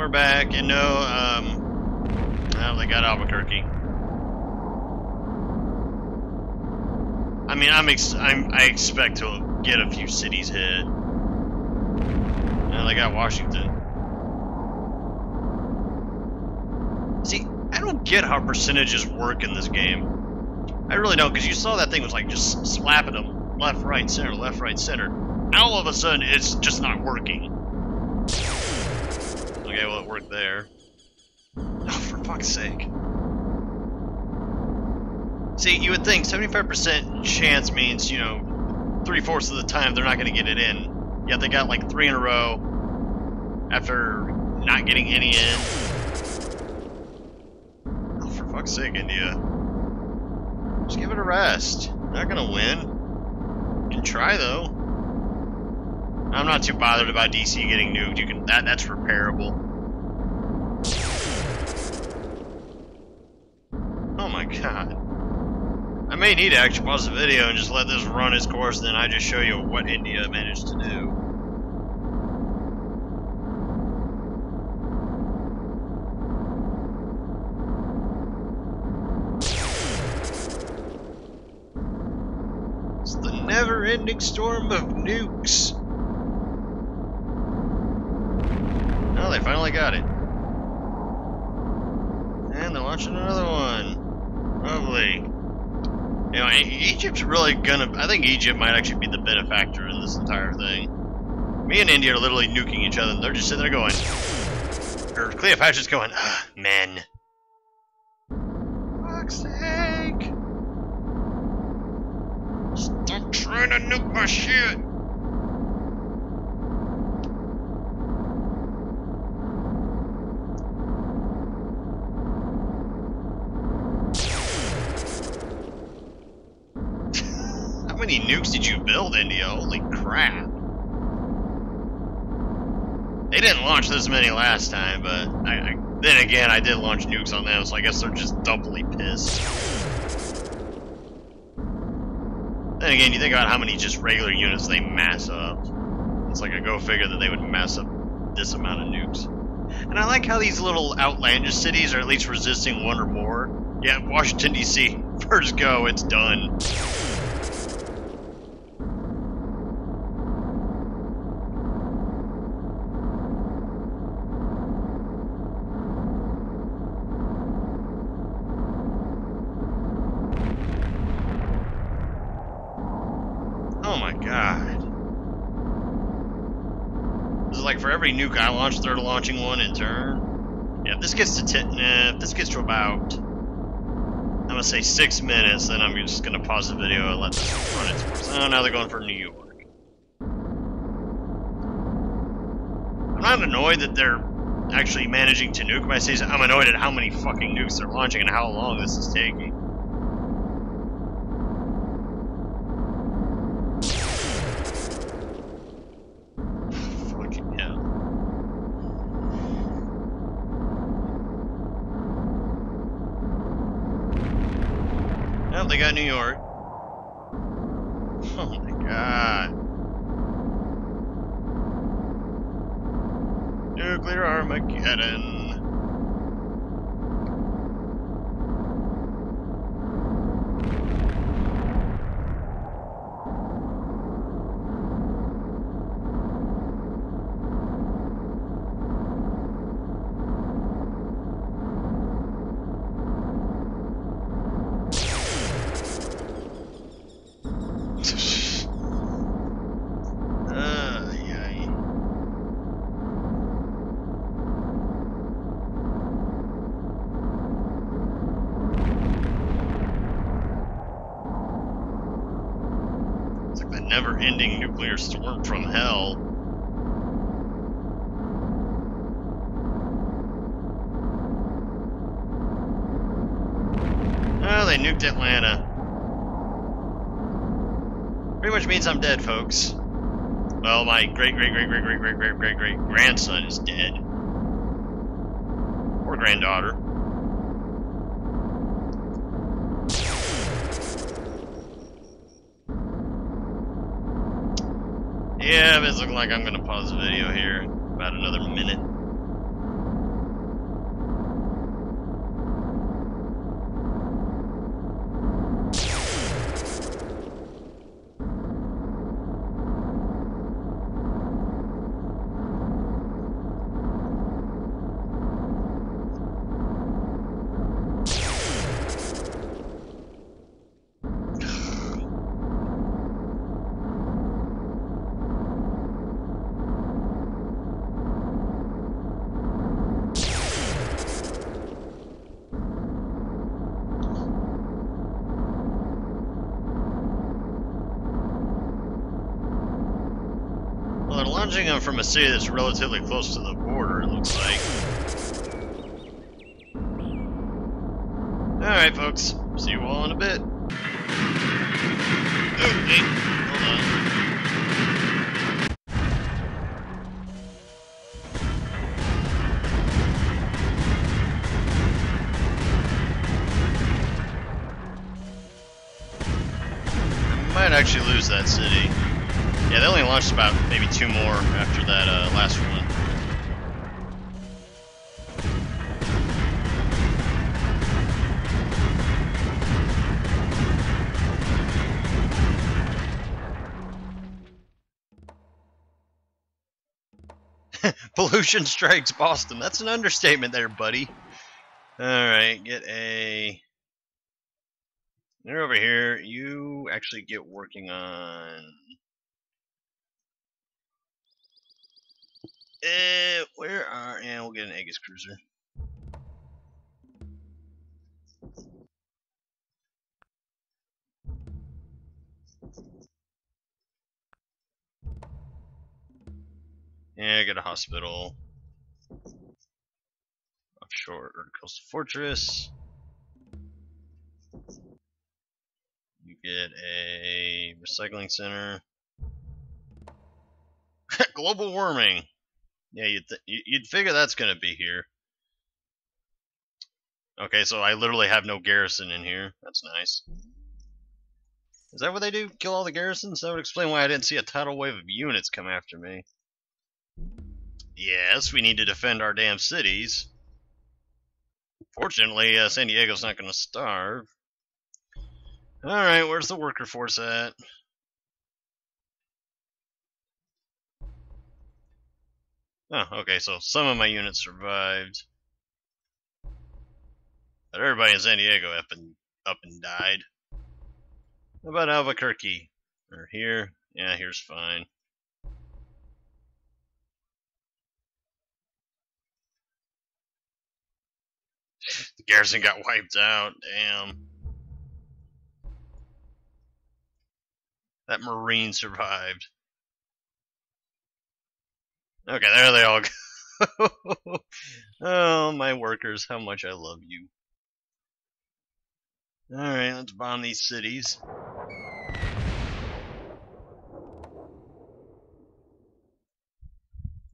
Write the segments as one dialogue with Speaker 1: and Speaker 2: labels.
Speaker 1: we're back, and no, oh, they got Albuquerque. I mean, I expect to get a few cities hit. And they got Washington. See, I don't get how percentages work in this game. I really don't, because you saw that thing was like just slapping them left, right, center, left, right, center. Now all of a sudden, it's just not working. Okay, well, it worked there. Oh, for fuck's sake. See, you would think 75% chance means, you know, 3/4 of the time they're not going to get it in. Yet they got like 3 in a row after not getting any in. Oh, for fuck's sake, India. Just give it a rest. They're not going to win. You can try, though. I'm not too bothered about DC getting nuked. You can that's repairable. Oh my god. I may need to actually pause the video and just let this run its course, and then I just show you what India managed to do. It's the never-ending storm of nukes. Oh, they finally got it. And they're launching another one. Lovely. You know, Egypt's really gonna... I think Egypt might actually be the benefactor in this entire thing. Me and India are literally nuking each other, and they're just sitting there going... Or Cleopatra's going, ah, men. Fuck's sake. Stop trying to nuke my shit. How many nukes did you build, India? Holy crap. They didn't launch this many last time, but then again, I did launch nukes on them, so I guess they're just doubly pissed. Then again, you think about how many just regular units they mass up. It's like a go figure that they would mass up this amount of nukes. And I like how these little outlandish cities are at least resisting one or more. Yeah, Washington, D.C., first go, it's done. Oh my god. This is like for every nuke I launch, they're launching one in turn. Yeah, if this gets to if this gets to about, I'm gonna say 6 minutes, then I'm just gonna pause the video and let this run its course. Oh, now they're going for New York. I'm not annoyed that they're actually managing to nuke my cities. I'm annoyed at how many fucking nukes they're launching and how long this is taking. Oh, they got New York. Oh my god. Nuclear Armageddon. Never-ending nuclear storm from hell. Oh, they nuked Atlanta. Pretty much means I'm dead, folks. Well, my great-great-great-great-great-great-great-great-grandson is dead. Or granddaughter. Yeah, it's looking like I'm going to pause the video here. About another minute. they're launching them from a city that's relatively close to the border, it looks like. Alright, folks. See you all in a bit. Oh, wait. Hold on. Might actually lose that city. Yeah, they only launched about maybe 2 more after that last one. Pollution strikes Boston. That's an understatement there, buddy. Alright, get a... You're over here. You actually get working on... where are... Yeah, we'll get an Aegis cruiser. Yeah, get a hospital. Offshore or coastal fortress. You get a recycling center. Global warming. Yeah, you'd figure that's gonna be here. Okay, so I literally have no garrison in here. That's nice. Is that what they do? Kill all the garrisons? That would explain why I didn't see a tidal wave of units come after me. Yes, we need to defend our damn cities. Fortunately, San Diego's not gonna starve. Alright, where's the worker force at? Oh, okay, so some of my units survived. But everybody in San Diego up and died. How about Albuquerque? Or here? Yeah, here's fine. The garrison got wiped out, damn. That Marine survived. Okay, there they all go. Oh, my workers, how much I love you. Alright, let's bomb these cities.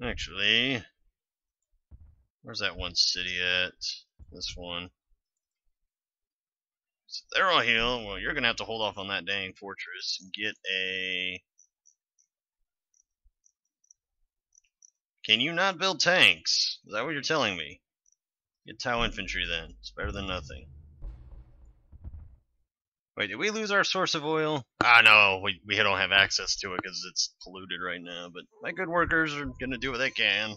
Speaker 1: Actually, where's that one city at? This one. So they're all healed. Well, you're gonna have to hold off on that dang fortress and get a... Can you not build tanks? Is that what you're telling me? Get Tau infantry then. It's better than nothing. Wait, did we lose our source of oil? Ah, no, we don't have access to it because it's polluted right now. But my good workers are gonna do what they can.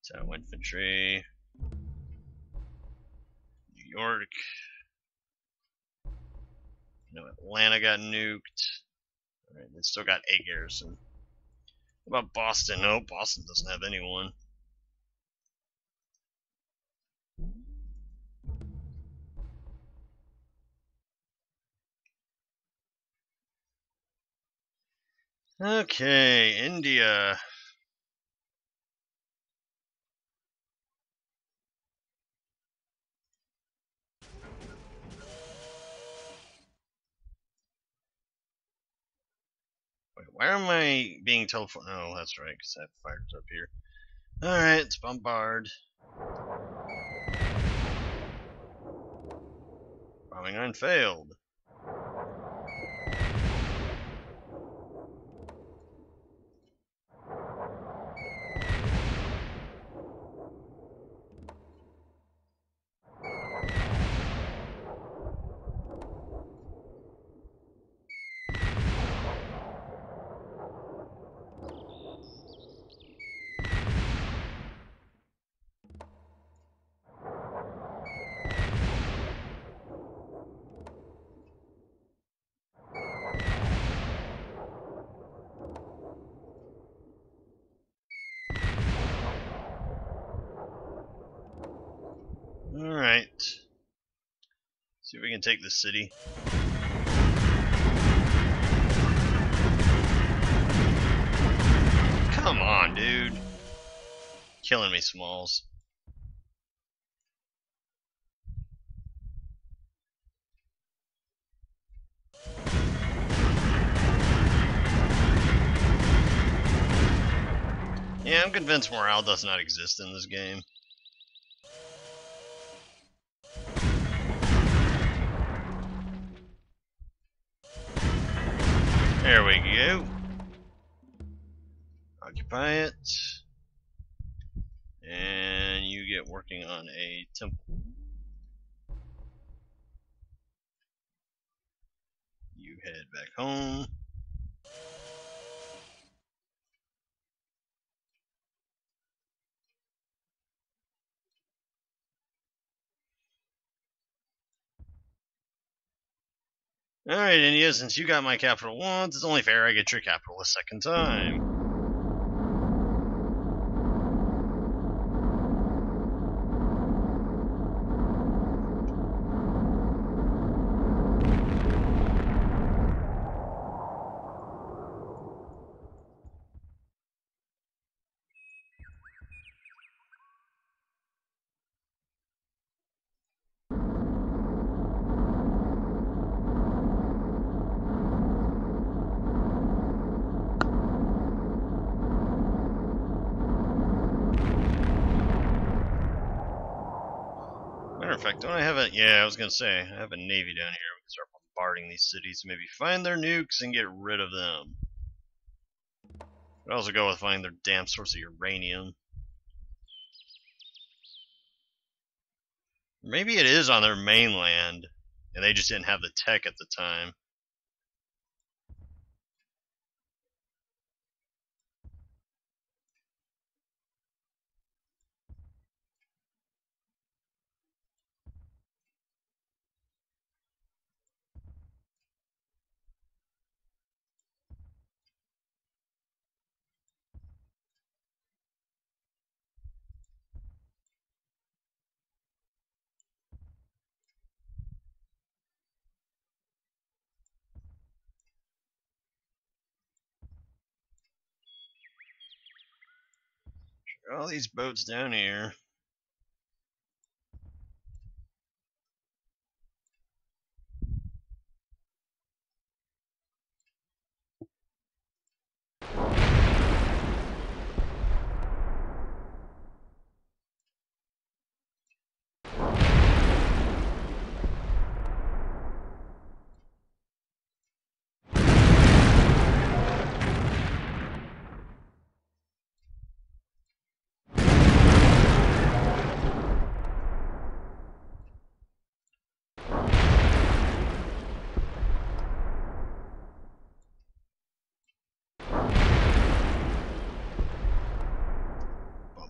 Speaker 1: Tau infantry. New York. No, Atlanta got nuked. Alright, they still got a garrison. What about Boston? No, Boston doesn't have anyone. Okay, India. Wait, why am I being telephoned? Oh, that's right, because that fire's up here. Alright, let's bombard. Bombing run failed. Alright. See if we can take the city. Come on, dude. Killing me, Smalls. Yeah, I'm convinced morale does not exist in this game. There we go. Occupy it. And you get working on a temple. You head back home. Alright, India, since you got my capital once, it's only fair I get your capital a second time. Matter of fact, don't I have a... Yeah, I was going to say, I have a navy down here. We can start bombarding these cities, maybe find their nukes and get rid of them. I'd also go with finding their damn source of uranium. Maybe it is on their mainland, and they just didn't have the tech at the time. All these boats down here.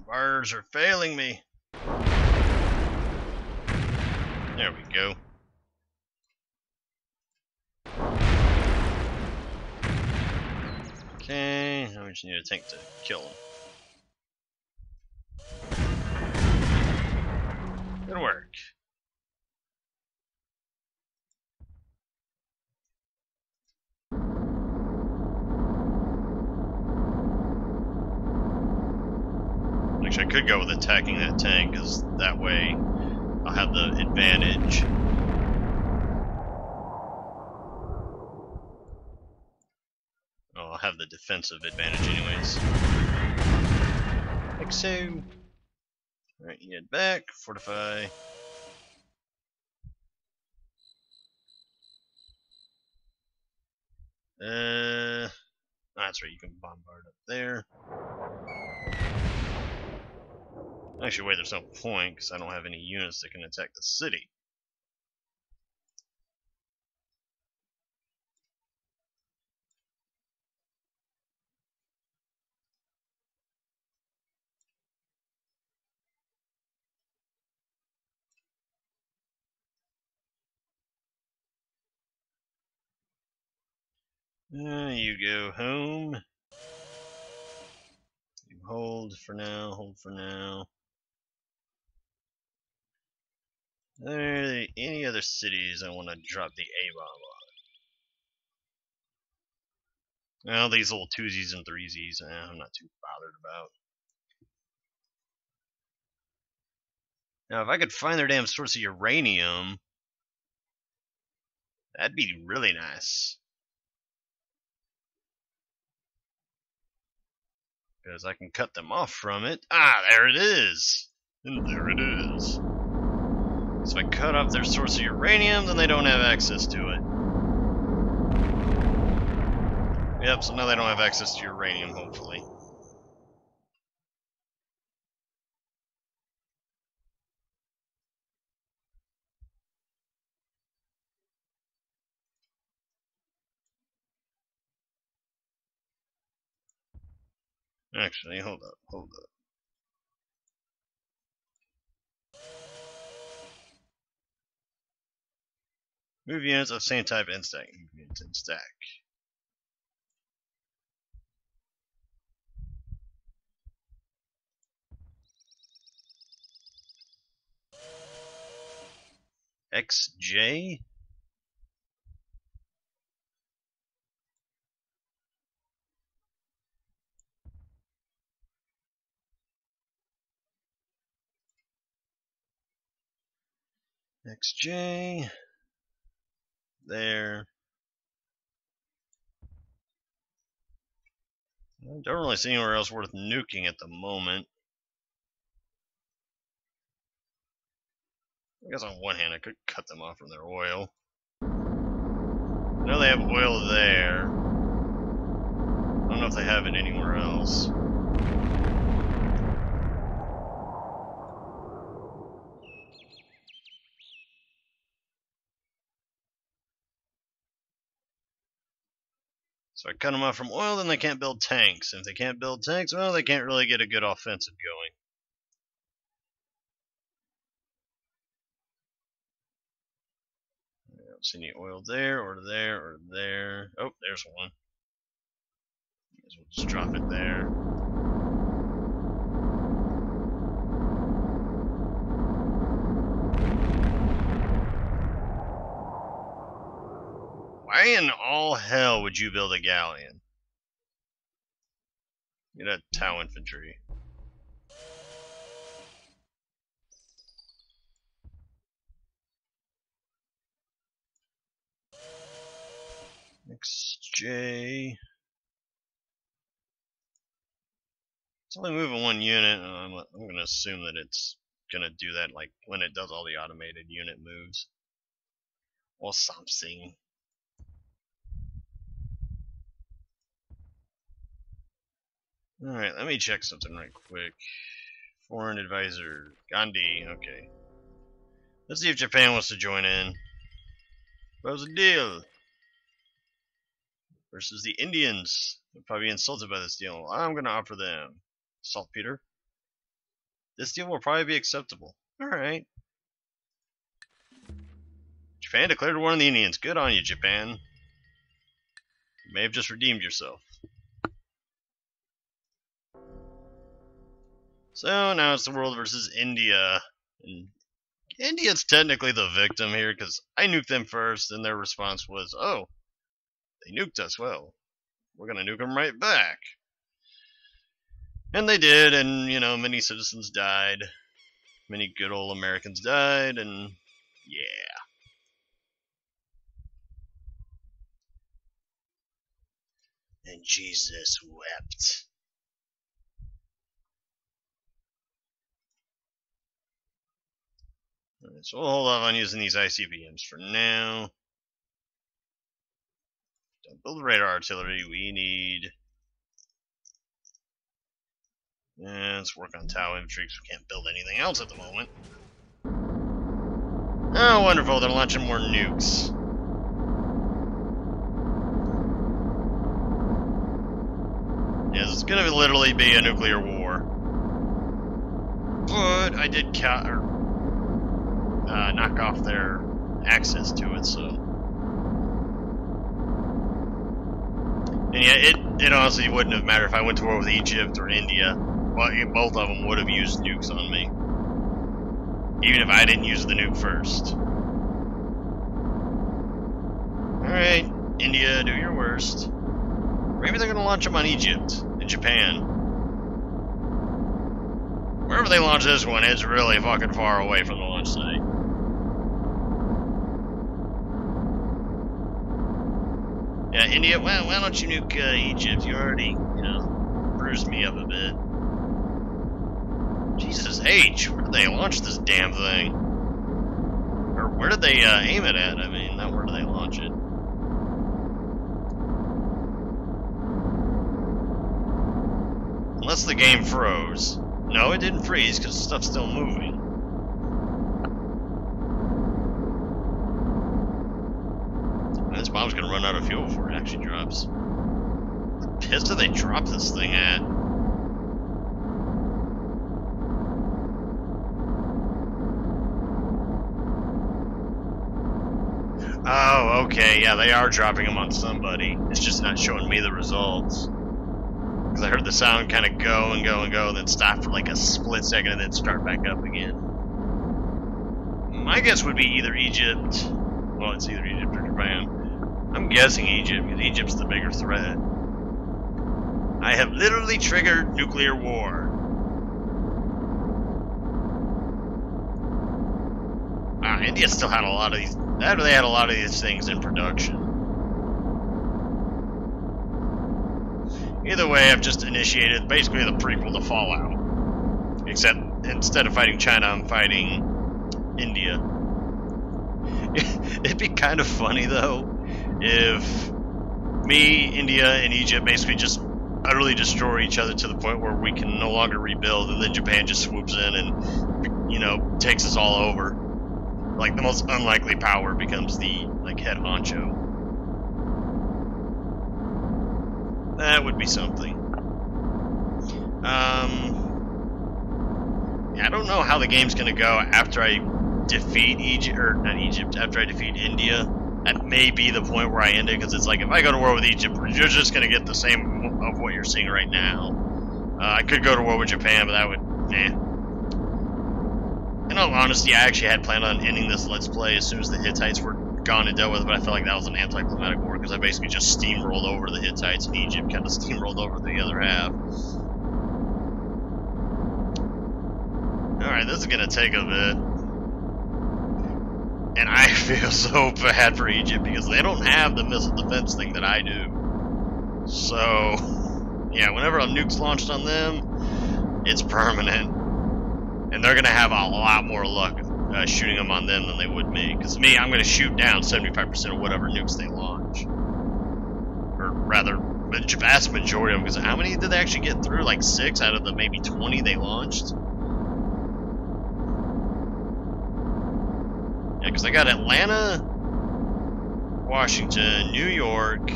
Speaker 1: Bombarders are failing me. There we go. Okay, now we just need a tank to kill him. Good work. Actually, I could go with attacking that tank, because that way I'll have the advantage. Oh, I'll have the defensive advantage anyways. Like so. Alright, you head back, fortify. That's right, you can bombard up there. Actually, wait, there's no point, because I don't have any units that can attack the city. You go home. You hold for now, hold for now. Are there any other cities I want to drop the A-bomb on? Well, these little twosies and threesies, I'm not too bothered about. Now, if I could find their damn source of uranium, that'd be really nice. Because I can cut them off from it. Ah, there it is! And there it is. So if I cut off their source of uranium, then they don't have access to it. Yep, so now they don't have access to uranium, hopefully. Actually, hold up. Move units of same type in stack. Move units in stack. XJ? XJ. There. I don't really see anywhere else worth nuking at the moment. I guess on one hand I could cut them off from their oil. I know they have oil there. I don't know if they have it anywhere else. So I cut them off from oil, then they can't build tanks. And if they can't build tanks, well, they can't really get a good offensive going. I don't see any oil there, or there, or there. Oh, there's one. Might as well just drop it there. Why in all hell would you build a galleon? Get a Tau infantry. XJ. It's only moving one unit. I'm going to assume that it's going to do that like when it does all the automated unit moves. Or something. Alright, let me check something right quick. Foreign advisor. Gandhi, okay. Let's see if Japan wants to join in. What's the deal? Versus the Indians. They'll probably be insulted by this deal. I'm going to offer them saltpeter. This deal will probably be acceptable. Alright. Japan declared war on the Indians. Good on you, Japan. You may have just redeemed yourself. So now it's the world versus India. And India's technically the victim here because I nuked them first and their response was, oh, they nuked us. Well, we're going to nuke them right back. And they did, and, you know, many citizens died. Many good old Americans died, and yeah. And Jesus wept. Alright, so we'll hold off on using these ICBMs for now. Don't build radar artillery, we need... Yeah, let's work on Tau infantry because we can't build anything else at the moment. Oh, wonderful, they're launching more nukes. Yes, it's gonna literally be a nuclear war. But I did knock off their access to it, so... And yeah, it honestly wouldn't have mattered if I went to war with Egypt or India. Well, both of them would have used nukes on me. Even if I didn't use the nuke first. Alright, India, do your worst. Maybe they're gonna launch them on Egypt and Japan. Wherever they launch this one, it's really fucking far away from the launch site. Yeah, India, well, why don't you nuke Egypt? You already, you know, bruised me up a bit. Jesus H, where did they launch this damn thing? Or where did they aim it at? I mean, not where did they launch it? Unless the game froze. No, it didn't freeze because the stuff's still moving. This bomb's gonna run out of fuel before it actually drops. What piss did they drop this thing at? Oh, okay, yeah, they are dropping them on somebody. It's just not showing me the results. Because I heard the sound kind of go and go and go, and then stop for like a split second and then start back up again. My guess would be either Egypt. Well, it's either Egypt or Japan. I'm guessing Egypt, because Egypt's the bigger threat. I have literally triggered nuclear war. India still had a lot of these. They had a lot of these things in production. Either way, I've just initiated basically the prequel to Fallout. Except instead of fighting China, I'm fighting India. It'd be kind of funny though if me, India, and Egypt basically just utterly destroy each other to the point where we can no longer rebuild, and then Japan just swoops in and, you know, takes us all over. Like, the most unlikely power becomes the, like, head honcho. That would be something. Yeah, I don't know how the game's gonna go after I defeat Egypt, or not Egypt, after I defeat India. That may be the point where I end it, because it's like, if I go to war with Egypt, you're just gonna get the same of what you're seeing right now. I could go to war with Japan, but that would, In all honesty, I actually had planned on ending this Let's Play as soon as the Hittites were gone and dealt with, but I felt like that was an anticlimactic war, because I basically just steamrolled over the Hittites, and Egypt kind of steamrolled over the other half. Alright, this is going to take a bit. And I feel so bad for Egypt, because they don't have the missile defense thing that I do. So, yeah, whenever a nuke's launched on them, it's permanent. And they're going to have a lot more luck shooting them on them than they would me. Because me, I'm going to shoot down 75% of whatever nukes they launch. Or rather, the vast majority of them. Because how many did they actually get through? Like 6 out of the maybe 20 they launched? Yeah, because I got Atlanta, Washington, New York,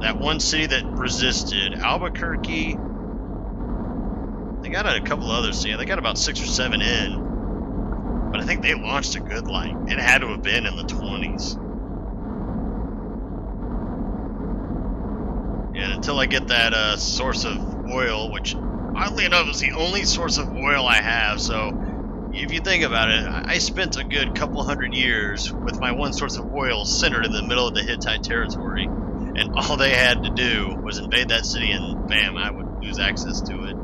Speaker 1: that one city that resisted, Albuquerque. They got a couple others, so yeah, they got about 6 or 7 in. But I think they launched a good, like, it had to have been in the 20s. And until I get that source of oil, which, oddly enough, is the only source of oil I have, so if you think about it, I spent a good couple hundred years with my one source of oil centered in the middle of the Hittite territory, and all they had to do was invade that city and bam, I would lose access to it.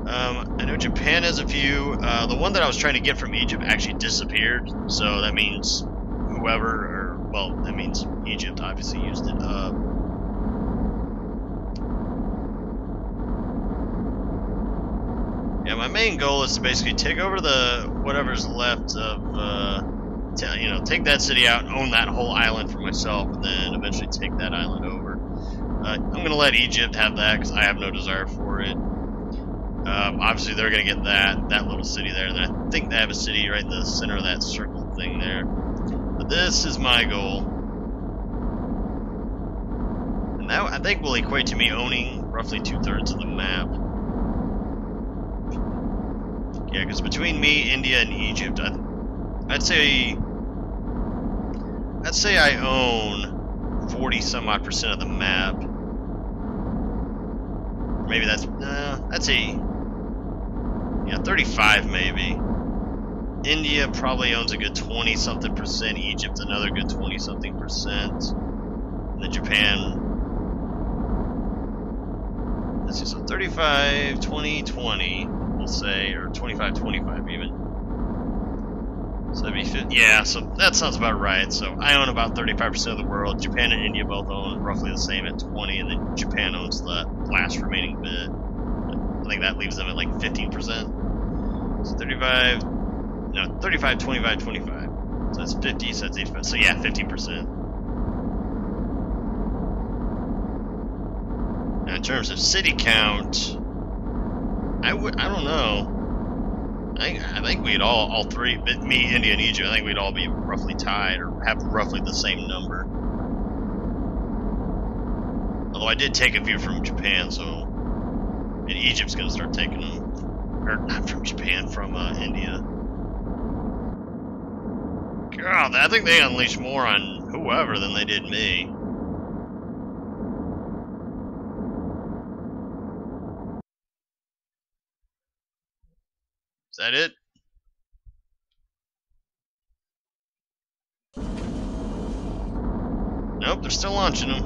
Speaker 1: I know Japan has a few. The one that I was trying to get from Egypt actually disappeared, so that means whoever, or, well, that means Egypt obviously used it up. Yeah, my main goal is to basically take over the whatever's left of, you know, take that city out and own that whole island for myself, and then eventually take that island over. I'm going to let Egypt have that, because I have no desire for it. Obviously, they're going to get that little city there, and I think they have a city right in the center of that circle thing there. But this is my goal. And that, I think, will equate to me owning roughly 2/3 of the map. Yeah, because between me, India, and Egypt, I'd say I own 40-some-odd% of the map. Maybe that's, I'd say Yeah, 35 maybe. India probably owns a good 20-something%. Egypt another good 20-something%. And then Japan. Let's see, so 35, 20, 20, we'll say, or 25, 25 even. So that'd be 50. Yeah, so that sounds about right. So I own about 35% of the world. Japan and India both own roughly the same at 20, and then Japan owns the last remaining bit. I think that leaves them at like 15%. So 35, no, 35, 25, 25. So that's 50, so that's 85. So yeah, 15%. Now in terms of city count, I don't know. I think we'd all three, me, India, and Egypt, I think we'd all be roughly tied or have roughly the same number. Although I did take a few from Japan, so, and Egypt's gonna start taking them, or not from Japan, from India. God, I think they unleashed more on whoever than they did me. Is that it? Nope, they're still launching them.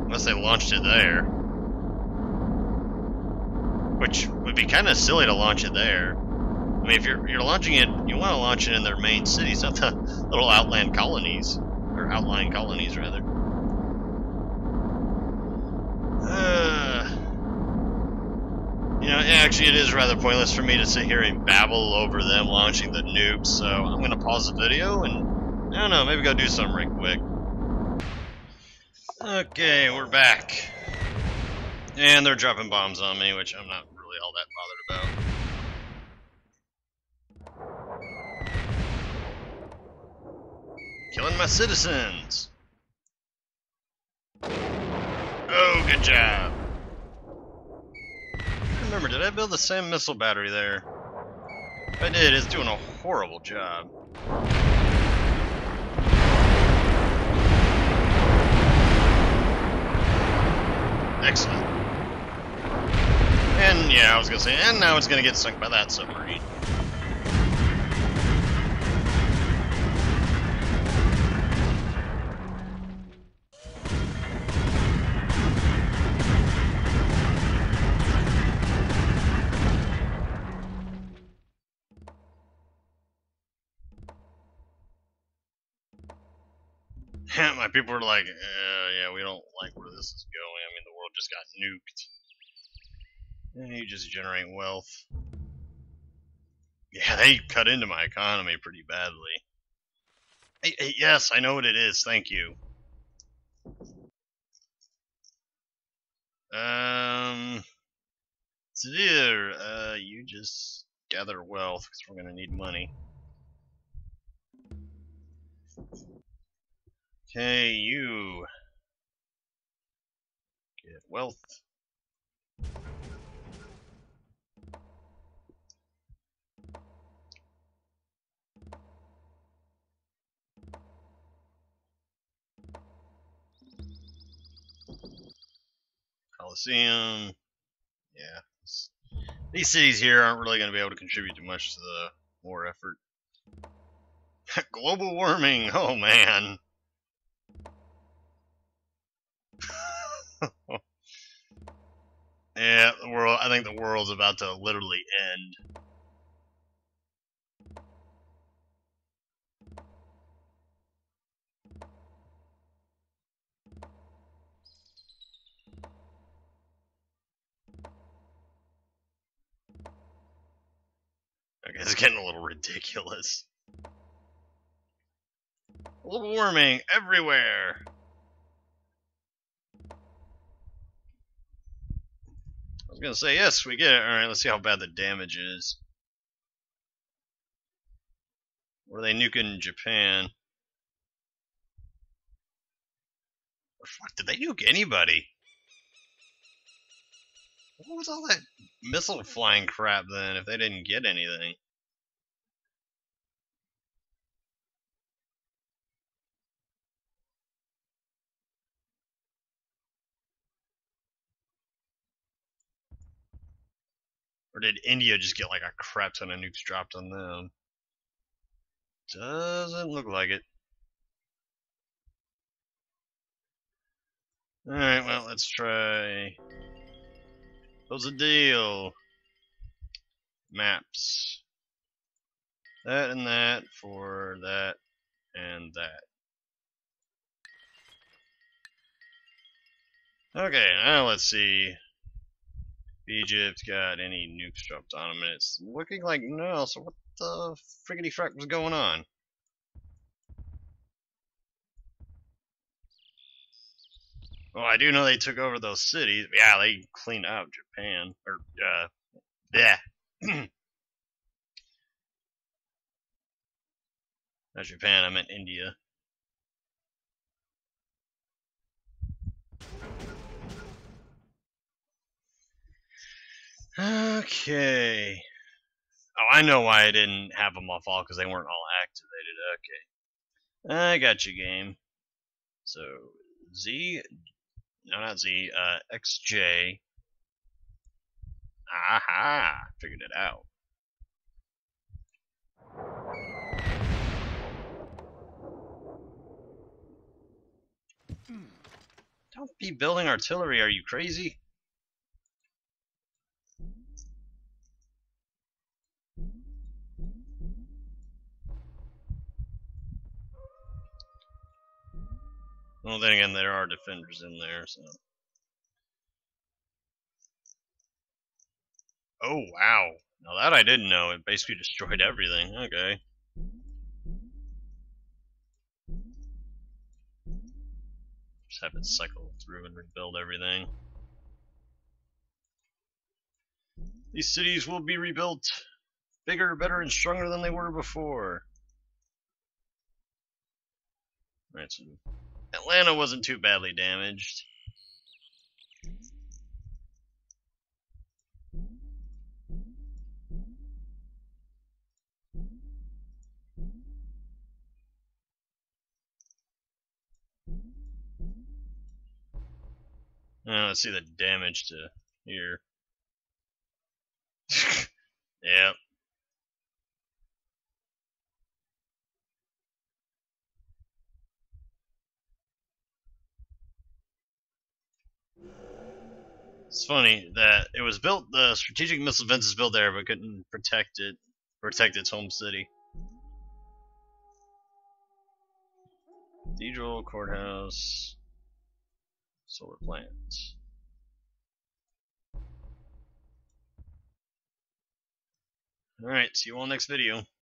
Speaker 1: Unless they launched it there. Which would be kind of silly to launch it there. I mean, if you're launching it, you want to launch it in their main cities, not the little outland colonies. Or outlying colonies, rather. Actually, it is rather pointless for me to sit here and babble over them launching the nukes, so I'm going to pause the video and, I don't know, maybe go do something right quick. Okay, we're back. And they're dropping bombs on me, which I'm not really all that bothered about. Killing my citizens! Oh, good job! Remember, did I build the same missile battery there? If I did, it's doing a horrible job. Excellent. And yeah, I was gonna say, and now it's gonna get sunk by that submarine. My people are like, yeah, we don't like where this is going. I mean, the world just got nuked. And you just generate wealth. Yeah, they cut into my economy pretty badly. Hey, yes, I know what it is. Thank you. Severe, you just gather wealth because we're gonna need money. Okay, you get wealth. Coliseum. Yeah. These cities here aren't really going to be able to contribute too much to the war effort. Global warming. Oh, man. Yeah, the world. I think the world's about to literally end. Okay, it's getting a little ridiculous. Global warming everywhere. I was gonna say, yes, we get it. Alright, let's see how bad the damage is. Were they nuking Japan? Or fuck, did they nuke anybody? What was all that missile flying crap then if they didn't get anything? Or did India just get like a crap ton of nukes dropped on them? Doesn't look like it. Alright, well, let's try. What's the deal? Maps. That and that for that and that. Okay, now let's see. Egypt got any nukes dropped on them, and it's looking like no, so what the friggity frack was going on? Well, I do know they took over those cities. Yeah, they cleaned out Japan. Or, yeah. Not Japan, I meant India. Okay. Oh, I know why I didn't have them off all, because they weren't all activated. Okay. I got you, game. So, Z, no, not Z, XJ. Aha! Figured it out. Don't be building artillery, are you crazy? Well, then again, there are defenders in there, so. Oh, wow. Now that I didn't know. It basically destroyed everything. Okay. Just have it cycle through and rebuild everything. These cities will be rebuilt bigger, better, and stronger than they were before. Right, so Atlanta wasn't too badly damaged. Now let's see the damage to here. Yep. It's funny that it was built, the strategic missile defense is built there, but couldn't protect its home city. Cathedral, courthouse, solar plants. Alright, see you all next video.